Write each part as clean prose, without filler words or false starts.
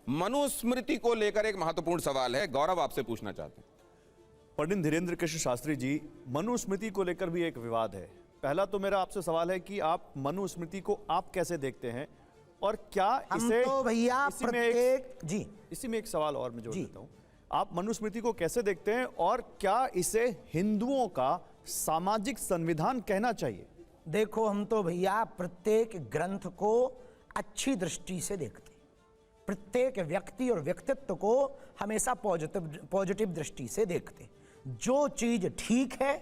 मनुस्मृति को लेकर एक महत्वपूर्ण सवाल है, गौरव आपसे पूछना चाहते हैं। पंडित धीरेन्द्र कृष्ण शास्त्री जी, मनुस्मृति को लेकर भी एक विवाद है। पहला तो मेरा आपसे सवाल है कि आप मनुस्मृति को आप कैसे देखते हैं और क्या इसे तो भैया इसी में एक सवाल और मैं जोड़ देता हूं। आप मनुस्मृति को कैसे देखते हैं और क्या इसे हिंदुओं का सामाजिक संविधान कहना चाहिए? देखो, हम तो भैया प्रत्येक ग्रंथ को अच्छी दृष्टि से देखते हैं, प्रत्येक व्यक्ति और व्यक्तित्व को हमेशा पॉजिटिव दृष्टि से देखते हैं। जो चीज ठीक है,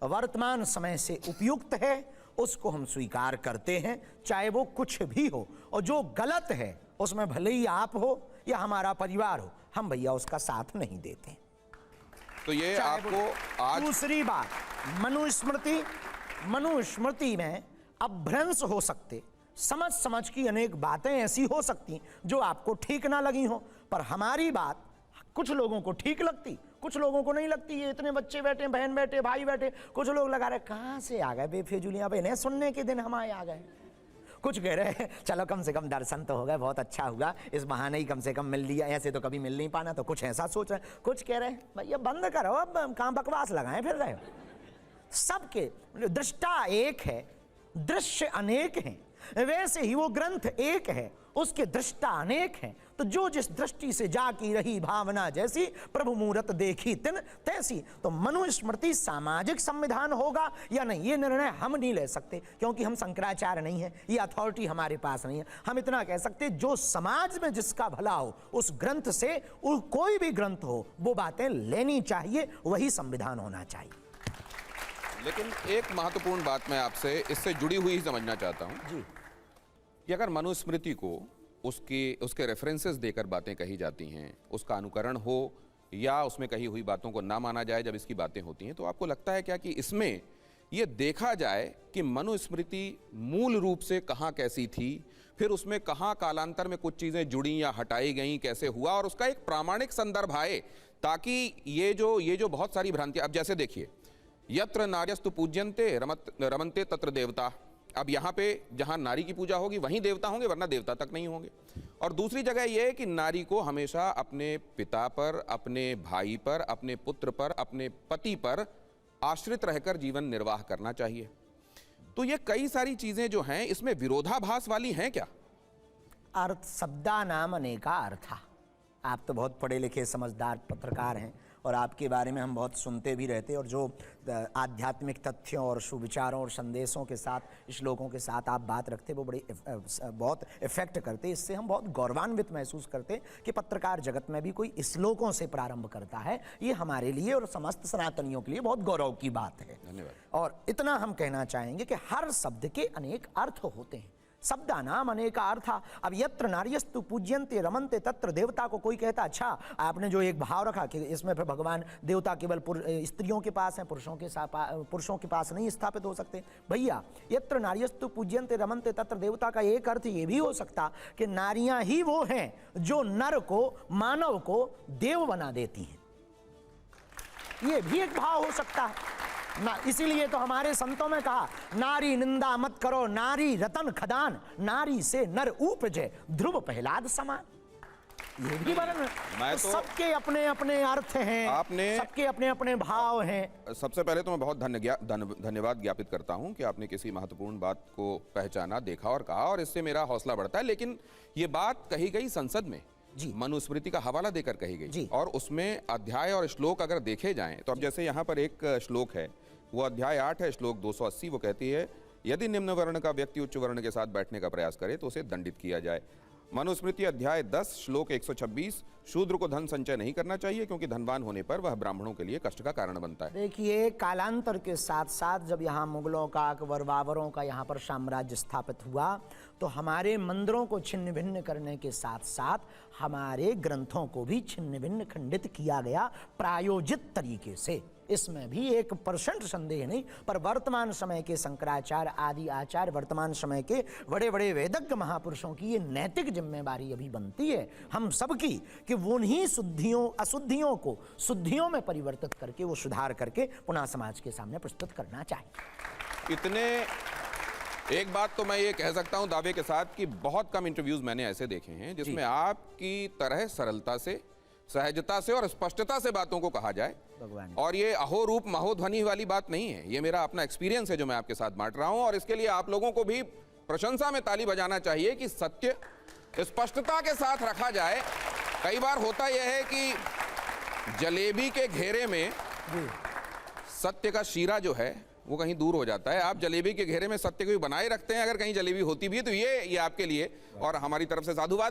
वर्तमान समय से उपयुक्त है, उसको हम स्वीकार करते हैं, चाहे वो कुछ भी हो। और जो गलत है उसमें भले ही आप हो या हमारा परिवार हो, हम भैया उसका साथ नहीं देते। तो ये आपको आज दूसरी बात, मनुस्मृति में अभ्रंश हो सकते, समझ की अनेक बातें ऐसी हो सकती जो आपको ठीक ना लगी हो, पर हमारी बात कुछ लोगों को ठीक लगती, कुछ लोगों को नहीं लगती। ये इतने बच्चे बैठे, बहन बैठे, भाई बैठे, कुछ लोग लगा रहे कहां से आ गए बेफिजूलियां, इन्हें सुनने के दिन हम आ गए। कुछ कह रहे हैं चलो कम से कम दर्शन तो हो गए, बहुत अच्छा हुआ, इस बहाने ही कम से कम मिल लिया, ऐसे तो कभी मिल नहीं पाना। तो कुछ ऐसा सोच रहे हैं, कुछ कह रहे हैं भैया बंद करो, अब कहां बकवास लगाए फिर रहे हो। सबके दृष्टा एक है, दृश्य अनेक हैं, वैसे ही वो ग्रंथ एक है, उसके दृष्टा अनेक हैं। तो जो जिस दृष्टि से जाकी रही भावना जैसी, प्रभु मूरत देखी तिन तैसी। तो मनुस्मृति सामाजिक संविधान होगा या नहीं, ये निर्णय हम नहीं ले सकते, क्योंकि हम शंकराचार्य नहीं है, ये अथॉरिटी हमारे पास नहीं है। हम इतना कह सकते जो समाज में जिसका भला हो, उस ग्रंथ से कोई भी ग्रंथ हो, वो बातें लेनी चाहिए, वही संविधान होना चाहिए। लेकिन एक महत्वपूर्ण बात मैं आपसे इससे जुड़ी हुई ही समझना चाहता हूं जी, कि अगर मनुस्मृति को उसके रेफरेंसेस देकर बातें कही जाती हैं, उसका अनुकरण हो या उसमें कही हुई बातों को ना माना जाए जब इसकी बातें होती हैं, तो आपको लगता है क्या कि इसमें यह देखा जाए कि मनुस्मृति मूल रूप से कहाँ कैसी थी, फिर उसमें कहाँ कालांतर में कुछ चीज़ें जुड़ी या हटाई गई, कैसे हुआ, और उसका एक प्रामाणिक संदर्भ आए, ताकि ये जो बहुत सारी भ्रांतियाँ, अब जैसे देखिए, यत्र नार्यस्तु पूज्यन्ते रमन्ते तत्र देवता। अब यहाँ पे जहाँ नारी की पूजा होगी वहीं देवता होंगे, वरना देवता तक नहीं होंगे। और दूसरी जगह यह है कि नारी को हमेशा अपने पिता पर, अपने भाई पर, अपने पुत्र पर, अपने पति पर आश्रित रहकर जीवन निर्वाह करना चाहिए। तो ये कई सारी चीजें जो हैं इसमें विरोधाभास वाली हैं क्या? अर्थ शब्दा नाम अनेका अर्था। आप तो बहुत पढ़े लिखे समझदार पत्रकार हैं और आपके बारे में हम बहुत सुनते भी रहते हैं, और जो आध्यात्मिक तथ्यों और सुविचारों और संदेशों के साथ, श्लोकों के साथ आप बात रखते वो बहुत इफेक्ट करते। इससे हम बहुत गौरवान्वित महसूस करते कि पत्रकार जगत में भी कोई श्लोकों से प्रारंभ करता है। ये हमारे लिए और समस्त सनातनियों के लिए बहुत गौरव की बात है। धन्यवाद। और इतना हम कहना चाहेंगे कि हर शब्द के अनेक अर्थ होते हैं, शब्दा नाम अनेका अर्था। अब यत्र नार्यस्तु पूज्यन्ते रमन्ते तत्र देवता को कोई कहता, अच्छा आपने जो एक भाव रखा कि इसमें फिर भगवान देवता केवल स्त्रियों के पास हैं, पुरुषों के पास नहीं स्थापित हो सकते। भैया यत्र नार्यस्तु पूज्यन्ते रमन्ते तत्र देवता का एक अर्थ ये भी हो सकता कि नारियां ही वो हैं जो नर को, मानव को देव बना देती हैं, ये भी एक भाव हो सकता है ना। इसीलिए तो हमारे संतों में कहा, नारी निंदा मत करो, नारी रतन खदान, नारी से नर उपजे, ध्रुव प्रहलाद समान। ये भी वर्णन, तो सबके अपने अपने अर्थ हैं, आपने सबके अपने अपने भाव हैं। सबसे पहले तो मैं बहुत धन्यवाद ज्ञापित करता हूं कि आपने किसी महत्वपूर्ण बात को पहचाना, देखा और कहा, और इससे मेरा हौसला बढ़ता है। लेकिन ये बात कही गई संसद में जी, मनुस्मृति का हवाला देकर कही गई जी, और उसमें अध्याय और श्लोक अगर देखे जाएं तो अब जैसे यहाँ पर एक श्लोक है, वो अध्याय 8 है, श्लोक 280, वो कहती है यदि निम्न वर्ण का व्यक्ति उच्च वर्ण के साथ बैठने का प्रयास करे तो उसे दंडित किया जाए। मनुस्मृति अध्याय 10 श्लोक 126, शूद्र को धन संचय नहीं करना चाहिए क्योंकि धनवान होने पर वह ब्राह्मणों के लिए कष्ट का कारण बनता है। देखिए, कालांतर के साथ साथ जब यहाँ मुगलों का, अकबर बाबरों का यहाँ पर साम्राज्य स्थापित हुआ, तो हमारे मंदिरों को छिन्न भिन्न करने के साथ साथ हमारे ग्रंथों को भी छिन्न भिन्न खंडित किया गया प्रायोजित तरीके से। इसमें भी 1% संदेह नहीं। पर वर्तमान समय के शंकराचार्य आदि आचार्य, वर्तमान समय के बड़े बड़े वेदज्ञ महापुरुषों की ये नैतिक जिम्मेवारी अभी बनती है हम सबकी कि वो उन्हीं अशुद्धियों को शुद्धियों में परिवर्तित करके, वो सुधार करके पुनः समाज के सामने प्रस्तुत करना चाहिए। एक बात तो मैं ये कह सकता हूं दावे के साथ कि बहुत कम इंटरव्यूज मैंने ऐसे देखे हैं जिसमें आपकी तरह सरलता से, सहजता से और स्पष्टता से बातों को कहा जाए। भगवान। और ये अहो रूप महोध्वनि वाली बात नहीं है, ये मेरा अपना एक्सपीरियंस है जो मैं आपके साथ बांट रहा हूं। और इसके लिए आप लोगों को भी प्रशंसा में ताली बजाना चाहिए कि सत्य स्पष्टता के साथ रखा जाए। कई बार होता यह है कि जलेबी के घेरे में सत्य का शीरा जो है वो कहीं दूर हो जाता है। आप जलेबी के घेरे में सत्य को भी बनाए रखते हैं, अगर कहीं जलेबी होती भी है तो ये आपके लिए और हमारी तरफ से साधुवाद।